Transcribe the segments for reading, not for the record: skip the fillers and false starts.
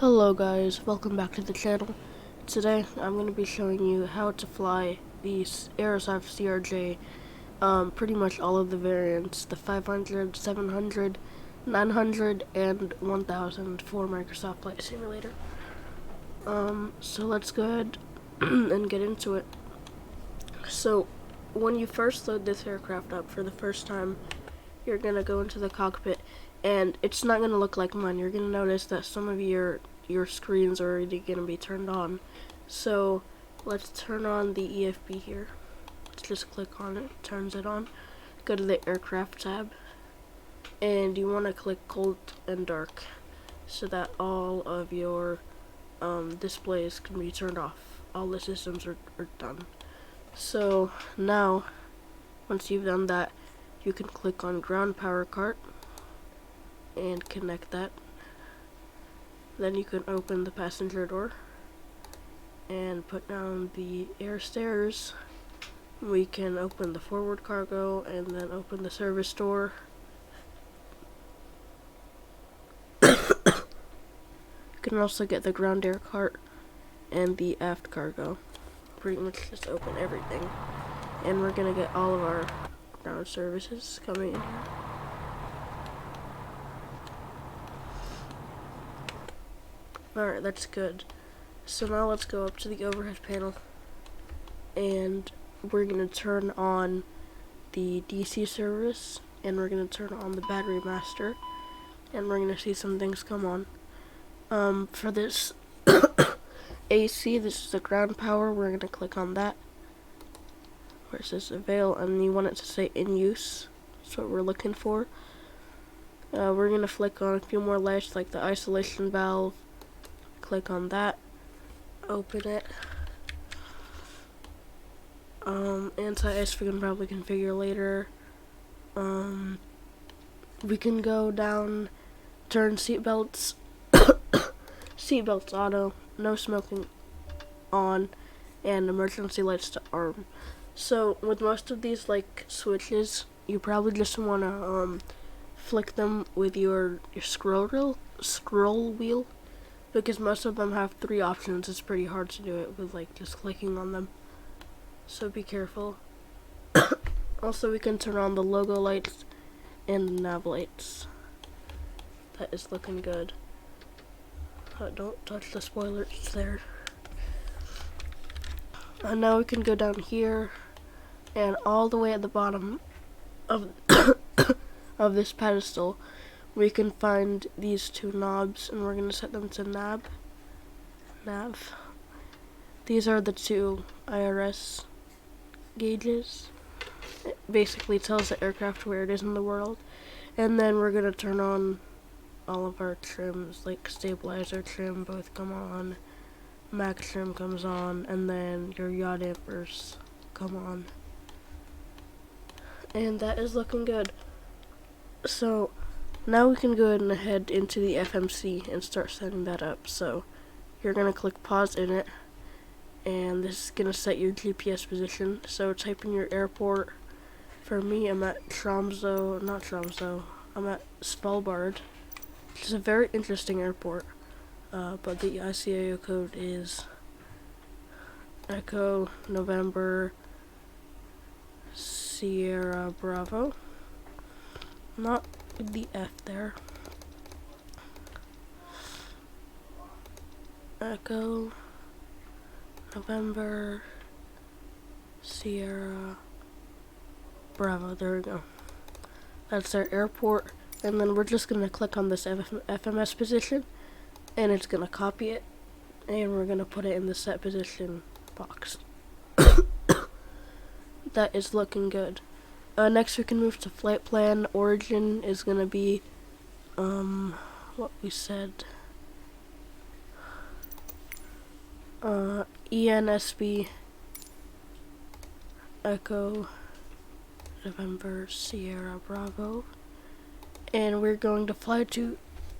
Hello guys, welcome back to the channel. Today I'm going to be showing you how to fly the Aerosoft CRJ, pretty much all of the variants, the 500, 700, 900, and 1000 for Microsoft Flight Simulator. So let's go ahead and get into it. So when you first load this aircraft up for the first time, you're going to go into the cockpit, and it's not going to look like mine. You're going to notice that some of your screens are already going to be turned on. So let's turn on the EFB here. Let's just click on it, turns it on. Go to the aircraft tab, and you want to click cold and dark so that all of your displays can be turned off. All the systems are done. So now, once you've done that, you can click on ground power cart and connect that. Then you can open the passenger door and put down the air stairs. We can open the forward cargo and then open the service door. You can also get the ground air cart and the aft cargo. Pretty much just open everything. And we're gonna get all of our ground services coming in here. Alright, that's good. So now let's go up to the overhead panel, and we're going to turn on the DC service, and we're going to turn on the battery master, and we're going to see some things come on. For this AC, this is the ground power. We're going to click on that where it says avail, and you want it to say in use. That's what we're looking for. We're going to flick on a few more lights like the isolation valve. Click on that, open it. Anti-ice we can probably configure later. We can go down, turn seatbelts, seatbelts auto, no smoking on, and emergency lights to arm. So with most of these like switches, you probably just want to flick them with your scroll wheel. Because most of them have 3 options, it's pretty hard to do it with like just clicking on them. So be careful. Also, we can turn on the logo lights and the nav lights. That is looking good. Don't touch the spoilers there. And now we can go down here, and all the way at the bottom of of this pedestal, we can find these 2 knobs, and we're going to set them to nav. These are the 2 IRS gauges. It basically tells the aircraft where it is in the world. And then we're going to turn on all of our trims, like stabilizer trim both come on, max trim comes on, and then your yaw dampers come on. And that is looking good. So now we can go ahead and head into the FMC and start setting that up. So you're going to click pause in it, and this is going to set your GPS position. So type in your airport. For me, I'm at I'm at Svalbard, which is a very interesting airport, but the ICAO code is Echo November Sierra Bravo. Not with the F there. Echo November Sierra Bravo. There we go. That's our airport. And then we're just going to click on this FMS position, and it's going to copy it, and we're going to put it in the set position box. That is looking good. Next we can move to flight plan. Origin is going to be what we said, ENSB Echo November Sierra Bravo, and we're going to fly to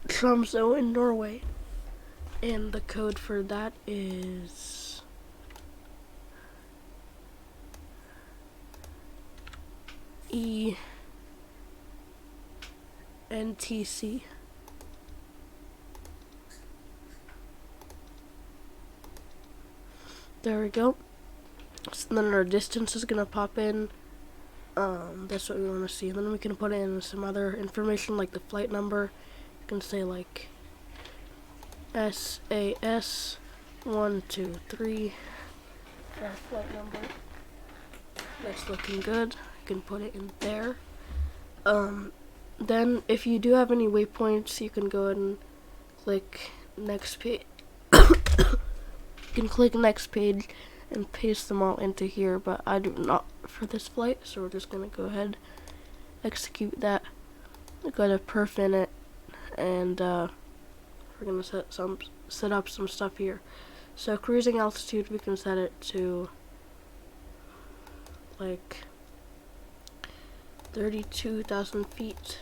Tromsø in Norway, and the code for that is ENTC There we go. So then our distance is gonna pop in. That's what we want to see. And then we can put in some other information like the flight number. You can say like SAS 123. Our flight number. That's looking good. You can put it in there. Then if you do have any waypoints, you can go ahead and click next page. You can click next page and paste them all into here, but I do not for this flight, so we're just gonna go ahead, execute that. We're gonna perf in it, and we're gonna set up some stuff here. So cruising altitude, we can set it to like 32,000 feet,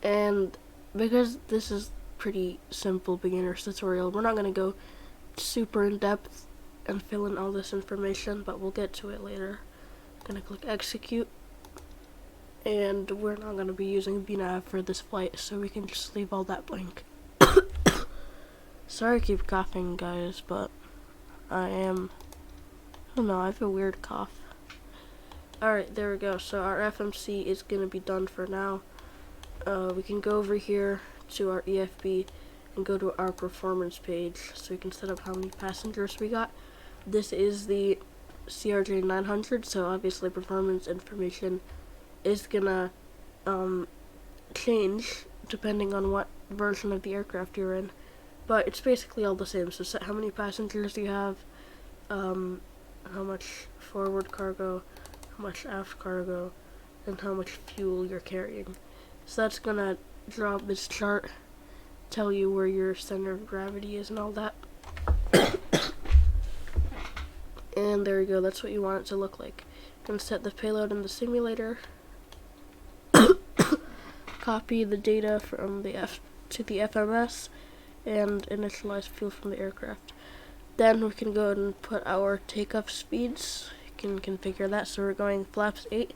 and because this is pretty simple beginner's tutorial, we're not gonna go super in depth and fill in all this information, but we'll get to it later. I'm gonna click execute, and we're not gonna be using VNav for this flight, so we can just leave all that blank. Sorry I keep coughing, guys, but I don't know, I have a weird cough. Alright, there we go. So our FMC is gonna be done for now. We can go over here to our EFB and go to our performance page so we can set up how many passengers we got. This is the CRJ 900, so obviously performance information is gonna change depending on what version of the aircraft you're in, but it's basically all the same. So set how many passengers you have, how much forward cargo, how much aft cargo, and how much fuel you're carrying. So that's gonna draw up this chart, tell you where your center of gravity is and all that. And there you go, that's what you want it to look like. You can set the payload in the simulator, copy the data from the to the FMS, and initialize fuel from the aircraft. Then we can go ahead and put our takeoff speeds. You can configure that, so we're going flaps 8.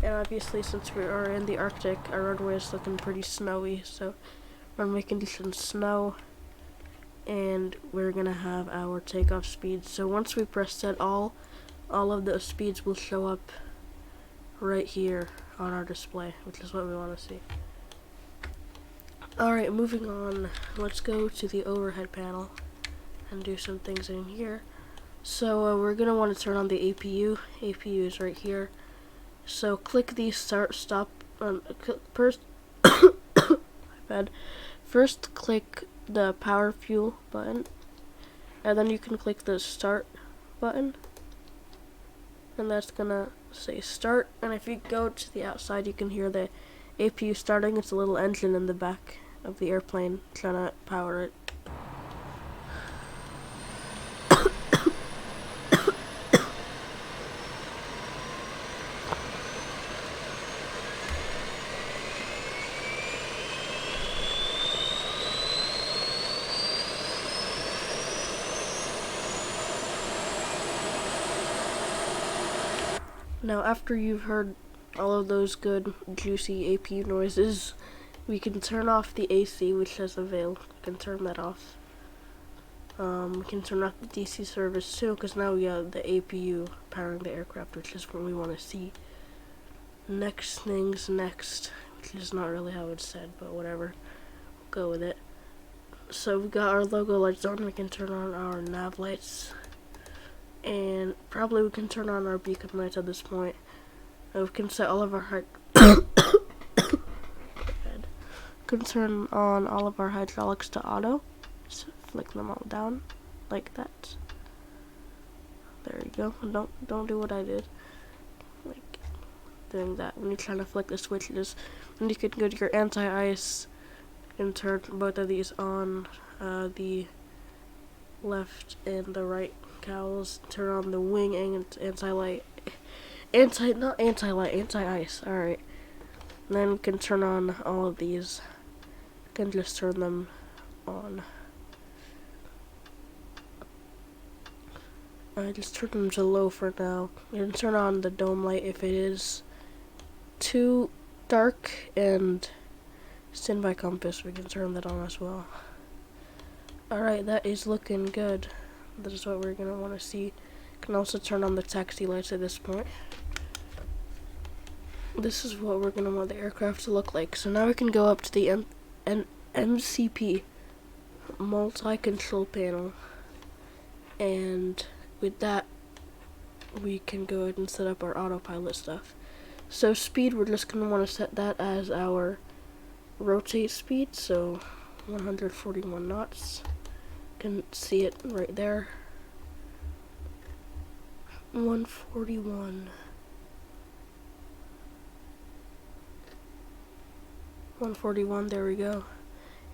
And obviously, since we are in the Arctic, our runway is looking pretty snowy, so runway conditions snow, and we're gonna have our takeoff speeds. So once we press set all of those speeds will show up right here on our display, which is what we want to see. Alright, moving on, let's go to the overhead panel and do some things in here. So we're gonna want to turn on the APU. APU is right here. So click the start stop first. My bad. First click the power fuel button, and then you can click the start button, and that's gonna say start. And if you go to the outside, you can hear the APU starting. It's a little engine in the back of the airplane trying to power it. Now, after you've heard all of those good, juicy APU noises, we can turn off the AC, which has a veil. We can turn that off. We can turn off the DC service too, because now we have the APU powering the aircraft, which is what we want to see. Next things next, which is not really how it's said, but whatever. We'll go with it. So we got our logo lights on. We can turn on our nav lights. And probably we can turn on our beacon lights at this point. We can set all of our can turn on all of our hydraulics to auto. Just flick them all down like that. There you go. Don't do what I did. Like doing that when you're trying to flick the switches. And you can go to your anti-ice and turn both of these on, the left and the right cowls. Turn on the wing and anti-light. Anti-ice. Alright. And then we can turn on all of these. You can just turn them on. I just turn them to low for now. You can turn on the dome light if it is too dark, and standby compass, we can turn that on as well. Alright, that is looking good. This is what we're going to want to see. You can also turn on the taxi lights at this point. This is what we're going to want the aircraft to look like. So now we can go up to the MCP multi-control panel, and with that we can go ahead and set up our autopilot stuff. So speed, we're just going to want to set that as our rotate speed, so 141 knots. You can see it right there. 141. 141, there we go.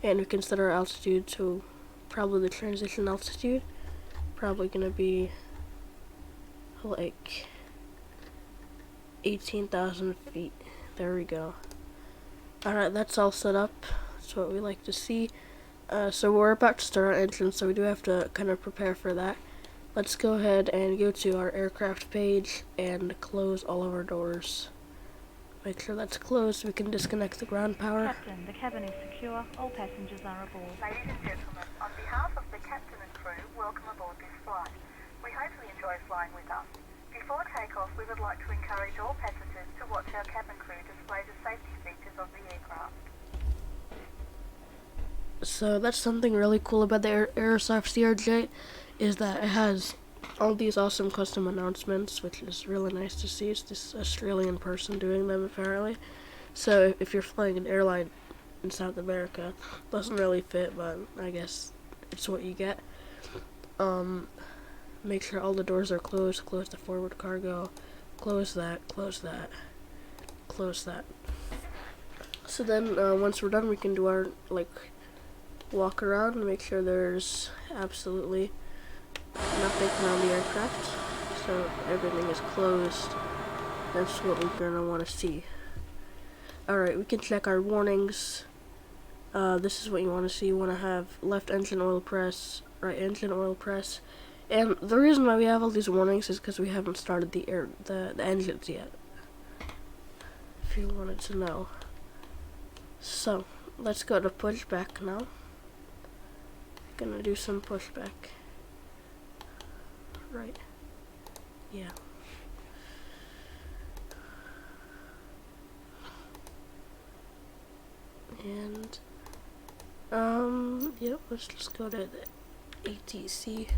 And we can set our altitude to probably the transition altitude. Probably gonna be like 18,000 feet. There we go. Alright, that's all set up. That's what we like to see. So we're about to start our engine, so we do have to kind of prepare for that. Let's go ahead and go to our aircraft page and close all of our doors. Make sure that's closed so we can disconnect the ground power. Captain, the cabin is secure. All passengers are aboard. Ladies and gentlemen, on behalf of the captain and crew, welcome aboard this flight. We hope you enjoy flying with us. Before takeoff, we would like to encourage all passengers to watch our cabin crew display the safety features of the aircraft. So that's something really cool about the Aerosoft CRJ, is that it has all these awesome custom announcements, which is really nice to see. It's this Australian person doing them, apparently. So if you're flying an airline in South America, doesn't really fit, but I guess it's what you get. Make sure all the doors are closed. Close the forward cargo. Close that. Close that. Close that. So then, once we're done, we can do our walk around and make sure there's absolutely nothing around the aircraft, so everything is closed. That's what we're gonna want to see. Alright, we can check our warnings. This is what you want to see. You want to have left engine oil press, right engine oil press, and the reason why we have all these warnings is because we haven't started the engines yet, if you wanted to know. So let's go to pushback now. Gonna do some pushback. Right. Yeah. And yep, let's just go to the ATC.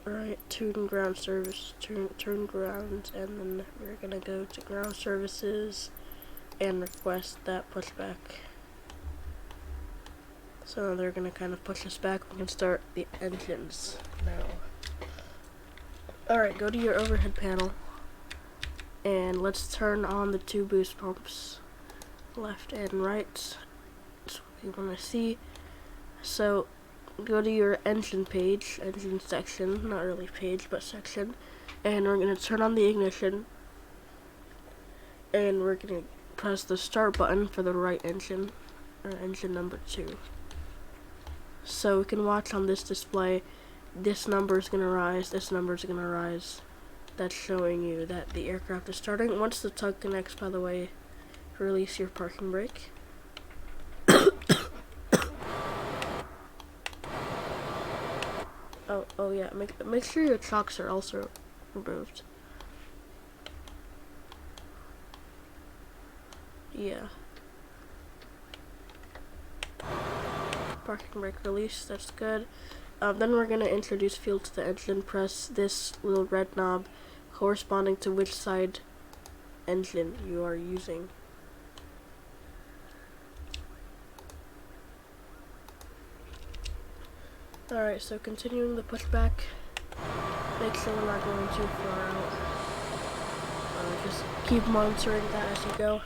Alright, tune ground service, turn ground, and then we're gonna go to ground services and request that pushback. So they're gonna kind of push us back. We can start the engines now. Alright, go to your overhead panel and let's turn on the two boost pumps, left and right. That's what you want to see. So go to your engine page, engine section, not really page but section, and we're going to turn on the ignition, and we're going to press the start button for the right engine, or engine number 2. So we can watch on this display, this number is going to rise, this number is going to rise. That's showing you that the aircraft is starting. Once the tug connects, by the way, release your parking brake. Oh yeah, make sure your chocks are also removed. Yeah. Parking brake release, that's good. Then we're going to introduce fuel to the engine. Press this little red knob corresponding to which side engine you are using. Alright, so continuing the pushback. Make sure we're not going too far out. Just keep monitoring that as you go.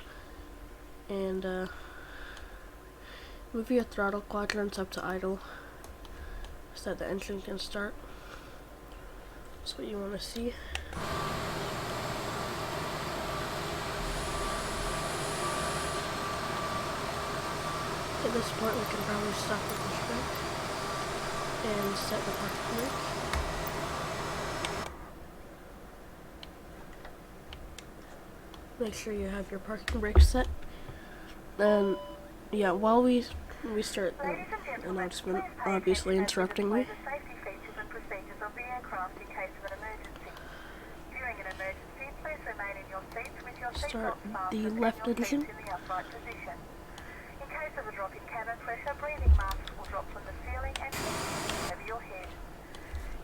And move your throttle quadrants up to idle so that the engine can start. That's what you want to see. At this point, we can probably stop the pushback and set the parking brake. Make sure you have your parking brake set. And yeah, while we start the announcement, obviously interrupting me. aircraft in case of an emergency. During an emergency, please remain in your seats with your Start seatbelts the fastened left and your engine. seats in the upright position. In case of a drop in cabin pressure, breathing masks will drop from the ceiling and over your head.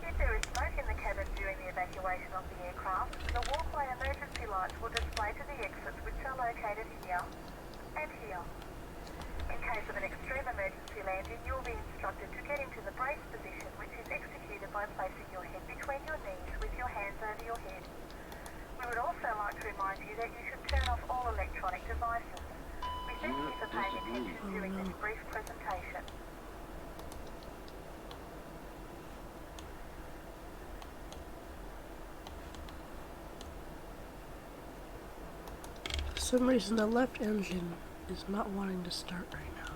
If there is smoke in the cabin during the evacuation of the aircraft, the walkway emergency lights will display to the exits, which are located here and here. In case of an extreme emergency landing, you will be instructed to get into the brace position, which is executed by placing your head between your knees with your hands over your head. We would also like to remind you that you should turn off all electronic devices. We thank you for paying attention during this brief presentation. For some reason, the left engine is not wanting to start right now.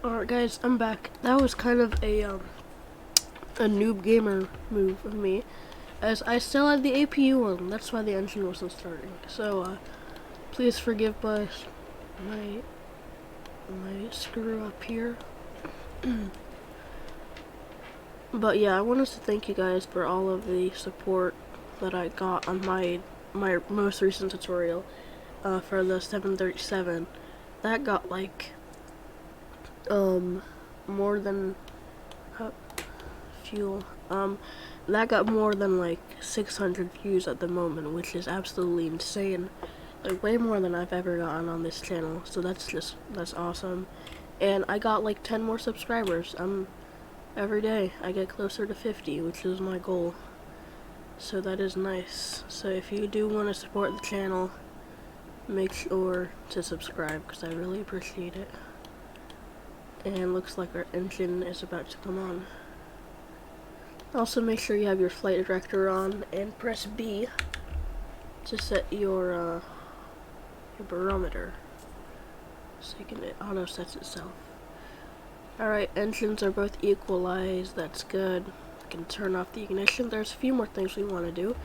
Alright guys, I'm back. That was kind of a noob gamer move of me, as I still had the APU on. That's why the engine wasn't starting. So please forgive my screw up here. But yeah, I wanted to thank you guys for all of the support that I got on my most recent tutorial for the 737. That got like more than fuel. That got more than like 600 views at the moment, which is absolutely insane. Like way more than I've ever gotten on this channel. So that's awesome. And I got like 10 more subscribers. Every day I get closer to 50, which is my goal. So that is nice. So if you do want to support the channel, make sure to subscribe, because I really appreciate it. And looks like our engine is about to come on. Also make sure you have your flight director on, and press B to set your barometer, so it auto sets itself. Alright, engines are both equalized. That's good. I can turn off the ignition. There's a few more things we want to do.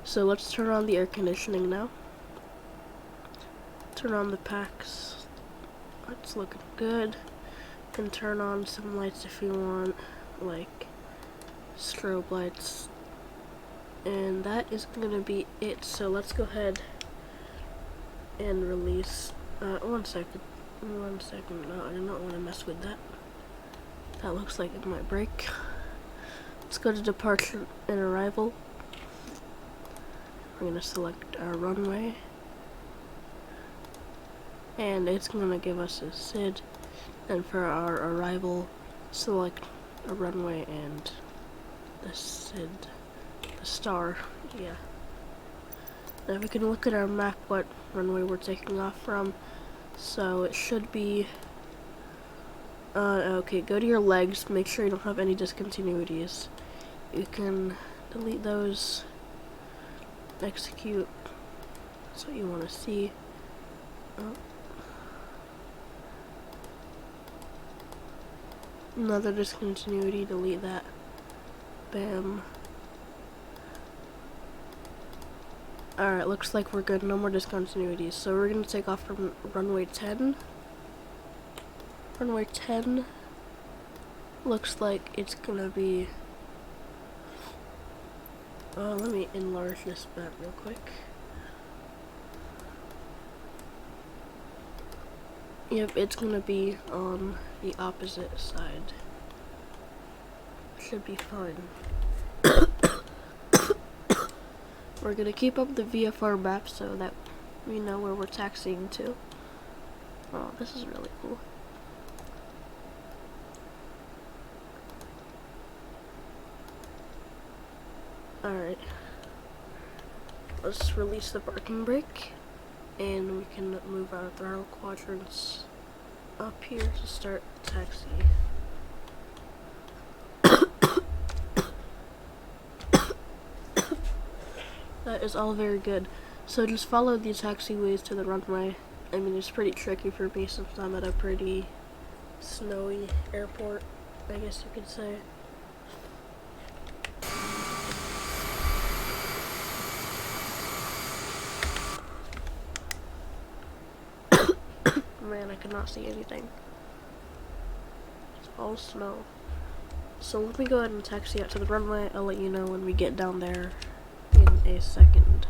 So let's turn on the air conditioning now. Turn on the packs. It's looking good. Can turn on some lights if you want, like strobe lights. And that is gonna be it. So let's go ahead and release. One second. No, I do not want to mess with that. That looks like it might break. Let's go to departure and arrival. We're gonna select our runway, and it's gonna give us a SID. And for our arrival, select a runway and the SID, the star. Yeah. Now we can look at our map what runway we're taking off from. So it should be. Okay, go to your legs, make sure you don't have any discontinuities. You can delete those, execute, that's what you want to see. Another discontinuity, delete that. Bam. Alright, looks like we're good, no more discontinuities. So we're gonna take off from runway 10. Runway 10 looks like it's gonna be. Let me enlarge this map real quick. Yep, it's gonna be on the opposite side. Should be fine. We're gonna keep up the VFR map so that we know where we're taxiing to. Oh, this is really cool. Alright. Let's release the parking brake, and we can move our throttle quadrants up here to start the taxi. That is all very good. So just follow the taxiways to the runway. I mean, it's pretty tricky for me since I'm at a pretty snowy airport, I guess you could say. Man, I could not see anything. It's all snow. So let me go ahead and taxi out to the runway. I'll let you know when we get down there in a second.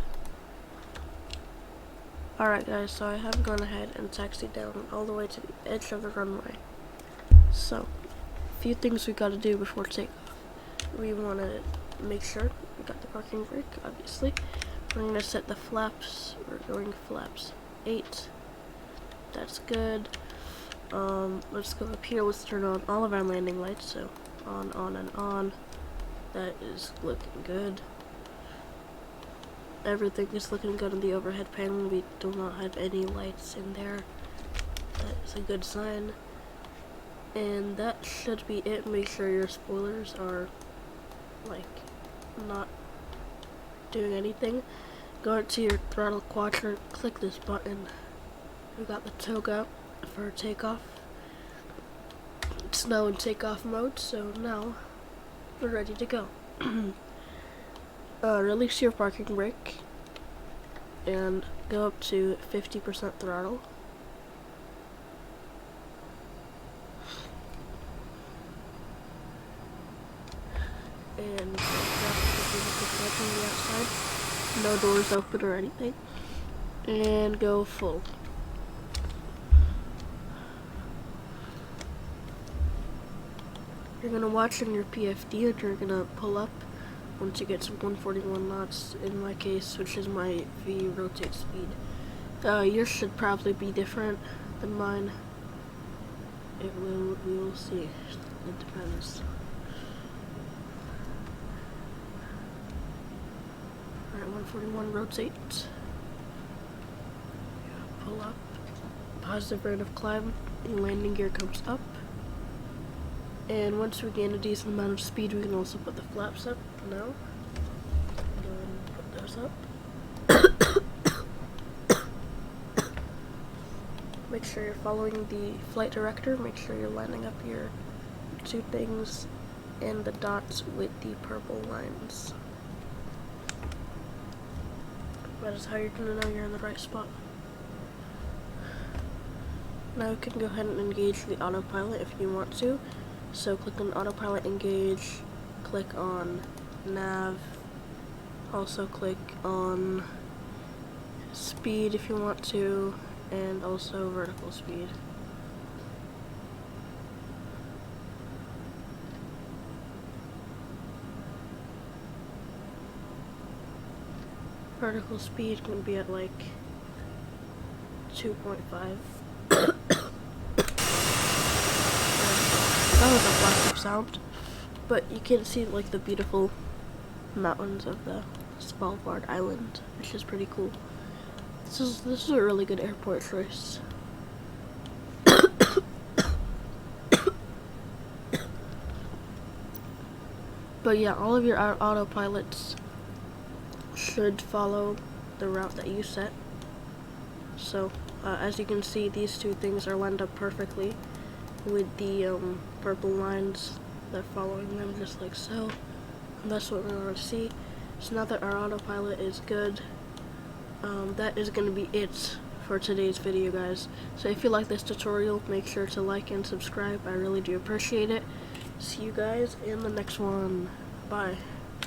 Alright guys, so I have gone ahead and taxied down all the way to the edge of the runway. So, a few things we gotta do before takeoff. We wanna make sure we got the parking brake, obviously. We're gonna set the flaps. We're going flaps 8. That's good. Let's go up here. Let's turn on all of our landing lights. So, on, and on. That is looking good. Everything is looking good on the overhead panel. We do not have any lights in there. That is a good sign. And that should be it. Make sure your spoilers are, like, not doing anything. Go into your throttle quadrant, click this button. We got the toga for takeoff. It's now in takeoff mode, so now we're ready to go. Release your parking brake and go up to 50% throttle. And from the outside, no doors open or anything, and go full. You're gonna watch in your PFD and you're gonna pull up once you get to 141 knots, in my case, which is my V rotate speed. Yours should probably be different than mine. We will see. It depends. Alright, 141, rotate. Pull up. Positive rate of climb. The landing gear comes up. And once we gain a decent amount of speed, we can also put the flaps up now. Go ahead and put those up. Make sure you're following the flight director. Make sure you're lining up your two things and the dots with the purple lines. That is how you're going to know you're in the right spot. Now you can go ahead and engage the autopilot if you want to. So click on autopilot engage, click on nav, also click on speed if you want to, and also vertical speed. Vertical speed can be at like 2.5. That was a flash of sound, but you can see like the beautiful mountains of the Svalbard Island, which is pretty cool. This is a really good airport choice. But yeah, all of your autopilots should follow the route that you set. So as you can see, these two things are lined up perfectly with the purple lines that are following them, just like so. And that's what we want to see. So now that our autopilot is good, that is going to be it for today's video, guys. So if you like this tutorial, make sure to like and subscribe. I really do appreciate it. See you guys in the next one. Bye.